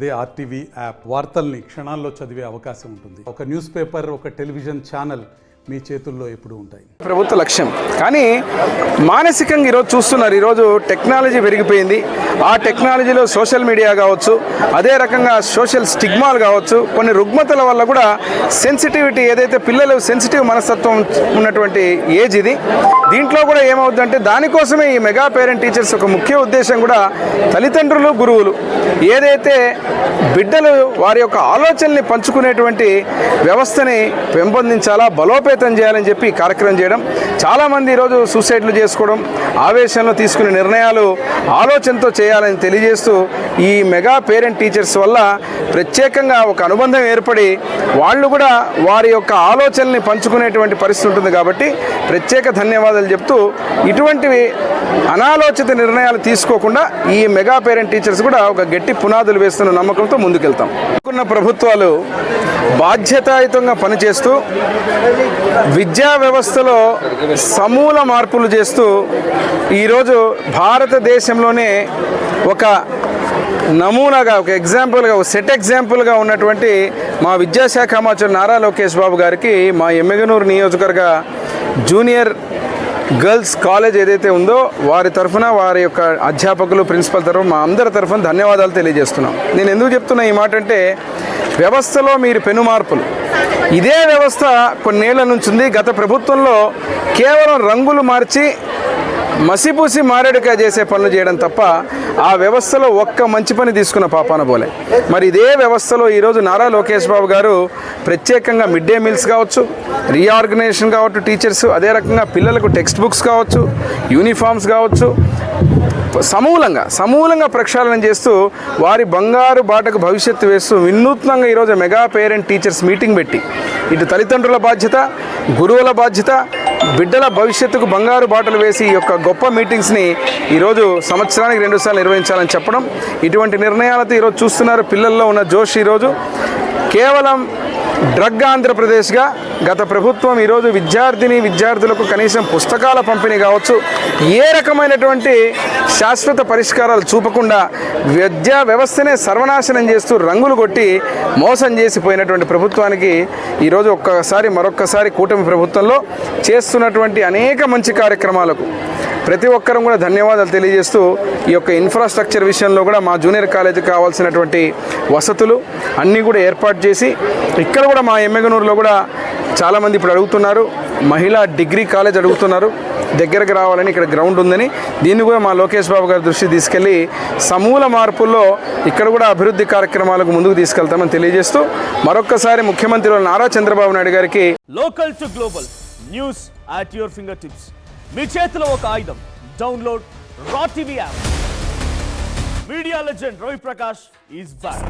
అదే RTV app వార్తల్ని క్షణాల్లో చదివే అవకాశం ఉంటుంది. ఒక న్యూస్ పేపర్, ఒక టెలివిజన్ ఛానల్ మీ చేతుల్లో ఎప్పుడూ ఉంటాయి. ప్రభుత్వ లక్ష్యం. కానీ మానసికంగా ఈరోజు చూస్తున్నారు, ఈరోజు టెక్నాలజీ పెరిగిపోయింది. ఆ టెక్నాలజీలో సోషల్ మీడియా కావచ్చు, అదే రకంగా సోషల్ స్టిగ్మాలు కావచ్చు, కొన్ని రుగ్మతల వల్ల కూడా సెన్సిటివిటీ, ఏదైతే పిల్లలు సెన్సిటివ్ మనస్తత్వం ఉన్నటువంటి ఏజ్ ఇది. దీంట్లో కూడా ఏమవుతుందంటే దానికోసమే ఈ మెగా పేరెంట్ టీచర్స్ ఒక ముఖ్య ఉద్దేశం కూడా తల్లిదండ్రులు, గురువులు ఏదైతే బిడ్డలు వారి యొక్క ఆలోచనల్ని పంచుకునేటువంటి వ్యవస్థని పెంపొందించాలా, బలోపేతం చేయాలని చెప్పి కార్యక్రమం చేయడం. చాలామంది ఈరోజు సూసైడ్లు చేసుకోవడం, ఆవేశంలో తీసుకునే నిర్ణయాలు ఆలోచనతో చేయాలని తెలియజేస్తూ ఈ మెగా పేరెంట్ టీచర్స్ వల్ల ప్రత్యేకంగా ఒక అనుబంధం ఏర్పడి వాళ్ళు కూడా వారి యొక్క ఆలోచనల్ని పంచుకునేటువంటి పరిస్థితి ఉంటుంది. కాబట్టి ప్రత్యేక ధన్యవాదాలు చెప్తూ ఇటువంటివి అనాలోచిత నిర్ణయాలు తీసుకోకుండా ఈ మెగా పేరెంట్ టీచర్స్ కూడా ఒక గట్టి పునాదులు వేస్తున్న నమ్మకంతో ముందుకెళ్తాం. అనుకున్న ప్రభుత్వాలు బాధ్యతాయుతంగా పనిచేస్తూ విద్యా వ్యవస్థలో సమూల మార్పులు చేస్తూ ఈరోజు భారతదేశంలోనే ఒక నమూనాగా, ఒక ఎగ్జాంపుల్గా, ఒక సెట్ ఎగ్జాంపుల్గా ఉన్నటువంటి మా విద్యాశాఖ మంత్రి నారా లోకేష్ బాబు గారికి మా ఎమ్మిగనూరు నియోజకవర్గ జూనియర్ గర్ల్స్ కాలేజ్ ఏదైతే ఉందో వారి తరఫున, వారి యొక్క అధ్యాపకులు, ప్రిన్సిపల్ తరఫున, మా అందరి తరఫున ధన్యవాదాలు తెలియజేస్తున్నాం. నేను ఎందుకు చెప్తున్నా ఈ మాట అంటే, వ్యవస్థలో మీరు పెను మార్పులు, ఇదే వ్యవస్థ కొన్నేళ్ల నుంచి ఉంది. గత ప్రభుత్వంలో కేవలం రంగులు మార్చి మసిపూసి మారేడుగా చేసే పనులు చేయడం తప్ప ఆ వ్యవస్థలో ఒక్క మంచి పని తీసుకున్న పాపాన పోలే. మరి ఇదే వ్యవస్థలో ఈరోజు నారా లోకేష్ బాబు గారు ప్రత్యేకంగా మిడ్ డే మీల్స్ కావచ్చు, రీఆర్గనైజేషన్ కావచ్చు, టీచర్స్, అదే రకంగా పిల్లలకు టెక్స్ట్ బుక్స్ కావచ్చు, యూనిఫామ్స్ కావచ్చు, సమూలంగా ప్రక్షాళన చేస్తూ వారి బంగారు బాటకు భవిష్యత్తు వేస్తూ వినూత్నంగా ఈరోజు మెగా పేరెంట్ టీచర్స్ మీటింగ్ పెట్టి ఇటు తల్లిదండ్రుల బాధ్యత, గురువుల బాధ్యత, బిడ్డల భవిష్యత్తుకు బంగారు బాటలు వేసి ఈ యొక్క గొప్ప మీటింగ్స్ని ఈరోజు సంవత్సరానికి 2 సార్లు నిర్వహించాలని చెప్పడం, ఇటువంటి నిర్ణయాలతో ఈరోజు చూస్తున్నారు పిల్లల్లో ఉన్న జోష్. ఈరోజు కేవలం డ్రగ్ ఆంధ్రప్రదేశ్గా గత ప్రభుత్వం ఈరోజు విద్యార్థులకు కనీసం పుస్తకాల పంపిణీ కావచ్చు, ఏ రకమైనటువంటి శాశ్వత పరిష్కారాలు చూపకుండా విద్యా వ్యవస్థనే సర్వనాశనం చేస్తూ రంగులు కొట్టి మోసం చేసిపోయినటువంటి ప్రభుత్వానికి ఈరోజు మరొక్కసారి కూటమి ప్రభుత్వంలో చేస్తున్నటువంటి అనేక మంచి కార్యక్రమాలకు ప్రతి ఒక్కరం కూడా ధన్యవాదాలు తెలియజేస్తూ ఈ యొక్క ఇన్ఫ్రాస్ట్రక్చర్ విషయంలో కూడా మా జూనియర్ కాలేజీకి కావాల్సినటువంటి వసతులు అన్నీ కూడా ఏర్పాటు చేసి, ఇక్కడ కూడా మా ఎమ్మిగనూరులో కూడా చాలామంది ఇప్పుడు అడుగుతున్నారు, మహిళా డిగ్రీ కాలేజ్ అడుగుతున్నారు, దగ్గరకు రావాలని, ఇక్కడ గ్రౌండ్ ఉందని. దీన్ని కూడా మా లోకేష్ బాబు గారి దృష్టికి తీసుకెళ్లి సమూల మార్పుల్లో ఇక్కడ కూడా అభివృద్ధి కార్యక్రమాలకు ముందుకు తీసుకెళ్తామని తెలియజేస్తూ మరొక్కసారి ముఖ్యమంత్రి నారా చంద్రబాబు నాయుడు గారికి local to global news at your finger tips. మీ చేతిలో ఒక ఆయుధం. Download R TV app. Media legend Ravi Prakash is back.